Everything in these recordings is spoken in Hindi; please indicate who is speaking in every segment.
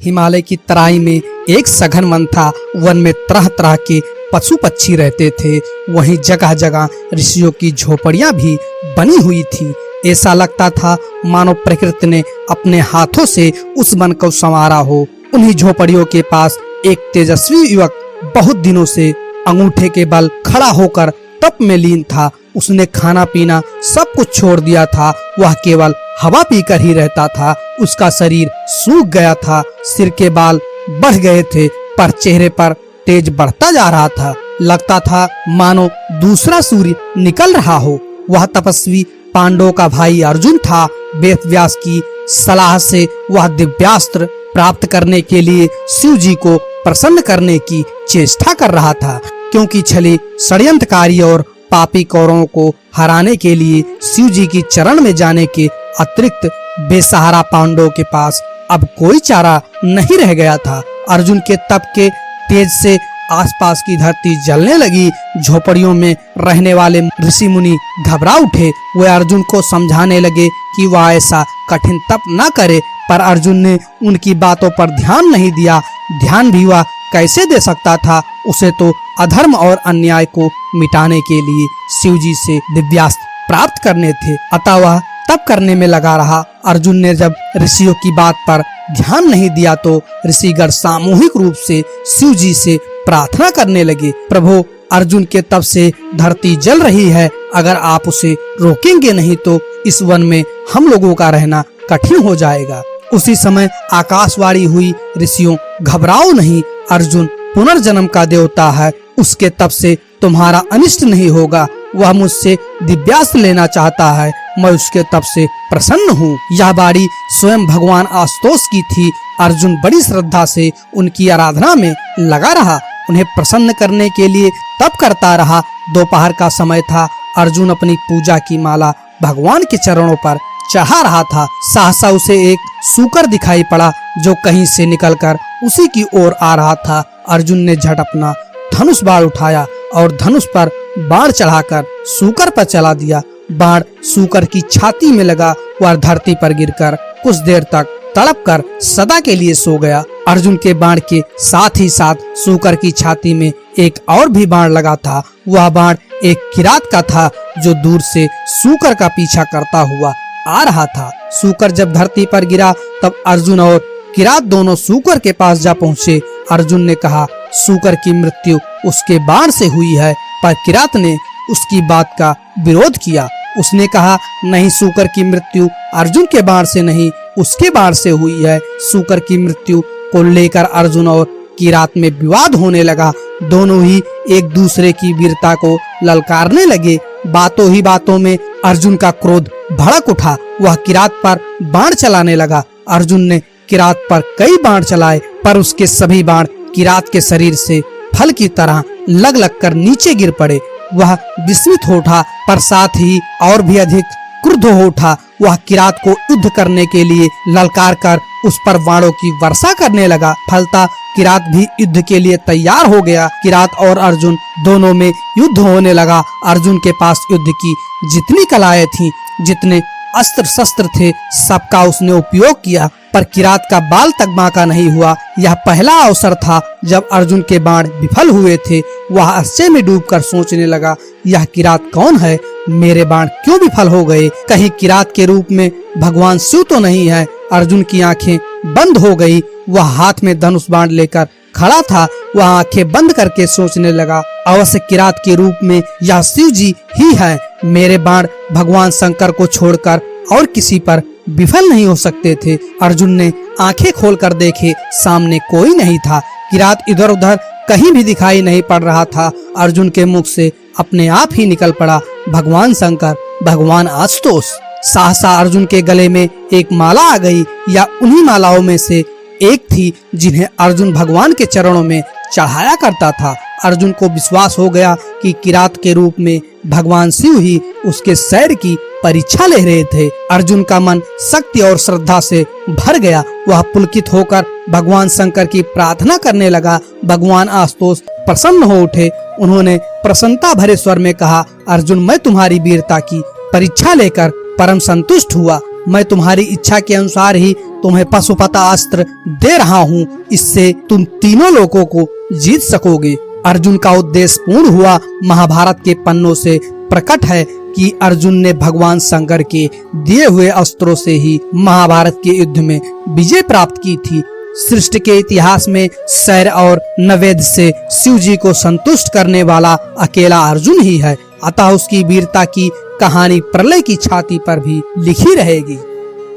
Speaker 1: हिमालय की तराई में एक सघन वन था। वन में तरह तरह के पशु पक्षी रहते थे। वहीं जगह जगह ऋषियों की झोपड़ियां भी बनी हुई थी। ऐसा लगता था मानो प्रकृति ने अपने हाथों से उस वन को संवारा हो। उन्हीं झोपड़ियों के पास एक तेजस्वी युवक बहुत दिनों से अंगूठे के बल खड़ा होकर तप में लीन था। उसने खाना पीना सब कुछ छोड़ दिया था। वह केवल हवा पीकर ही रहता था। उसका शरीर सूख गया था, सिर के बाल बढ़ गए थे, पर चेहरे पर तेज बढ़ता जा रहा था। लगता था मानो दूसरा सूर्य निकल रहा हो। वह तपस्वी पांडवों का भाई अर्जुन था। वेद व्यास की सलाह से वह दिव्यास्त्र प्राप्त करने के लिए शिव जी को प्रसन्न करने की चेष्टा कर रहा था, क्योंकि छली षड्यंत्रकारी और पापी कौरवों को हराने के लिए शिव जी की चरण में जाने के अतिरिक्त बेसहारा पांडवों के पास अब कोई चारा नहीं रह गया था। अर्जुन के तप के तेज से आसपास की धरती जलने लगी। झोपड़ियों में रहने वाले ऋषि मुनि घबरा उठे। वे अर्जुन को समझाने लगे कि वह ऐसा कठिन तप न करे, पर अर्जुन ने उनकी बातों पर ध्यान नहीं दिया। ध्यान भी वह कैसे दे सकता था? उसे तो अधर्म और अन्याय को मिटाने के लिए शिव जी से दिव्यास्त्र प्राप्त करने थे, अतः वह तप करने में लगा रहा। अर्जुन ने जब ऋषियों की बात पर ध्यान नहीं दिया तो ऋषिगण सामूहिक रूप से शिव जी से प्रार्थना करने लगे, प्रभु अर्जुन के तप से धरती जल रही है। अगर आप उसे रोकेंगे नहीं तो इस वन में हम लोगों का रहना कठिन हो जाएगा। उसी समय आकाशवाणी हुई, ऋषियों घबराओ नहीं, अर्जुन पुनर्जन्म का देवता है। उसके तप से तुम्हारा अनिष्ट नहीं होगा। वह मुझसे दिव्यास्त्र लेना चाहता है, मैं उसके तप से प्रसन्न हूँ। यह बाड़ी स्वयं भगवान आशुतोष की थी। अर्जुन बड़ी श्रद्धा से उनकी आराधना में लगा रहा, उन्हें प्रसन्न करने के लिए तप करता रहा। दोपहर का समय था। अर्जुन अपनी पूजा की माला भगवान के चरणों पर चढ़ा रहा था। सहसा उसे एक सूकर दिखाई पड़ा जो कहीं से निकलकर उसी की ओर आ रहा था। अर्जुन ने झट अपना धनुष बाण उठाया और धनुष पर बाण चढ़ाकर सूकर पर चला दिया। बाण सूकर की छाती में लगा। वह धरती पर गिरकर कुछ देर तक तड़प कर सदा के लिए सो गया। अर्जुन के बाण के साथ ही साथ सूकर की छाती में एक और भी बाण लगा था। वह बाण एक किरात का था जो दूर से सूकर का पीछा करता हुआ आ रहा था। सूकर जब धरती पर गिरा तब अर्जुन और किरात दोनों सूकर के पास जा पहुँचे। अर्जुन ने कहा, सूकर की मृत्यु उसके बाण से हुई है, पर किरात ने उसकी बात का विरोध किया। उसने कहा, नहीं, सूकर की मृत्यु अर्जुन के बाण से नहीं, उसके बाण से हुई है। सूकर की मृत्यु को लेकर अर्जुन और किरात में विवाद होने लगा। दोनों ही एक दूसरे की वीरता को ललकारने लगे। बातों ही बातों में अर्जुन का क्रोध भड़क उठा। वह किरात पर बाण चलाने लगा। अर्जुन ने किरात पर कई बाण चलाए, पर उसके सभी बाण किरात के शरीर से फल की तरह लग लग कर नीचे गिर पड़े। वह विस्मित हो उठा, पर साथ ही और भी अधिक क्रुद्ध हो उठा। वह किरात को युद्ध करने के लिए ललकार कर उस पर बाणों की वर्षा करने लगा। फलता किरात भी युद्ध के लिए तैयार हो गया। किरात और अर्जुन दोनों में युद्ध होने लगा। अर्जुन के पास युद्ध की जितनी कलाएं थीं, जितने अस्त्र शस्त्र थे, सबका उसने उपयोग किया, पर किरात का बाल तक बांका नहीं हुआ। यह पहला अवसर था जब अर्जुन के बाण विफल हुए थे। वह आश्चर्य में डूबकर सोचने लगा, यह किरात कौन है? मेरे बाण क्यों विफल हो गए? कहीं किरात के रूप में भगवान शिव तो नहीं है? अर्जुन की आंखें बंद हो गई। वह हाथ में धनुष बाण लेकर खड़ा था। वह आंखें बंद करके सोचने लगा, अवश्य किरात के रूप में यह शिव जी ही है। मेरे बाण भगवान शंकर को छोड़कर और किसी पर विफल नहीं हो सकते थे। अर्जुन ने आंखें खोलकर देखे, सामने कोई नहीं था। किरात इधर उधर कहीं भी दिखाई नहीं पड़ रहा था। अर्जुन के मुख से अपने आप ही निकल पड़ा, भगवान शंकर, भगवान आशुतोष। सहसा अर्जुन के गले में एक माला आ गई। या उन्हीं मालाओं में से एक थी जिन्हें अर्जुन भगवान के चरणों में चढ़ाया करता था। अर्जुन को विश्वास हो गया कि किरात के रूप में भगवान शिव ही उसके शरीर की परीक्षा ले रहे थे। अर्जुन का मन शक्ति और श्रद्धा से भर गया। वह पुलकित होकर भगवान शंकर की प्रार्थना करने लगा। भगवान आशुतोष प्रसन्न हो उठे। उन्होंने प्रसन्नता भरे स्वर में कहा, अर्जुन, मैं तुम्हारी वीरता की परीक्षा लेकर परम संतुष्ट हुआ। मैं तुम्हारी इच्छा के अनुसार ही तुम्हें पशुपता अस्त्र दे रहा हूँ, इससे तुम तीनों लोगों को जीत सकोगे। अर्जुन का उद्देश्य पूर्ण हुआ। महाभारत के पन्नों से प्रकट है कि अर्जुन ने भगवान शंकर के दिए हुए अस्त्रों से ही महाभारत के युद्ध में विजय प्राप्त की थी। सृष्टि के इतिहास में शैर और नवेद से शिव जी को संतुष्ट करने वाला अकेला अर्जुन ही है। अतः उसकी वीरता की कहानी प्रलय की छाती पर भी लिखी रहेगी।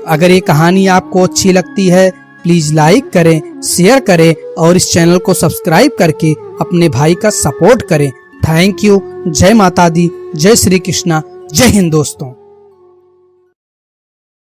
Speaker 1: अगर ये कहानी आपको अच्छी लगती है, प्लीज लाइक करें, शेयर करें और इस चैनल को सब्सक्राइब करके अपने भाई का सपोर्ट करें। Thank you. जय माता दी, जय श्री कृष्णा, जय हिंद दोस्तों।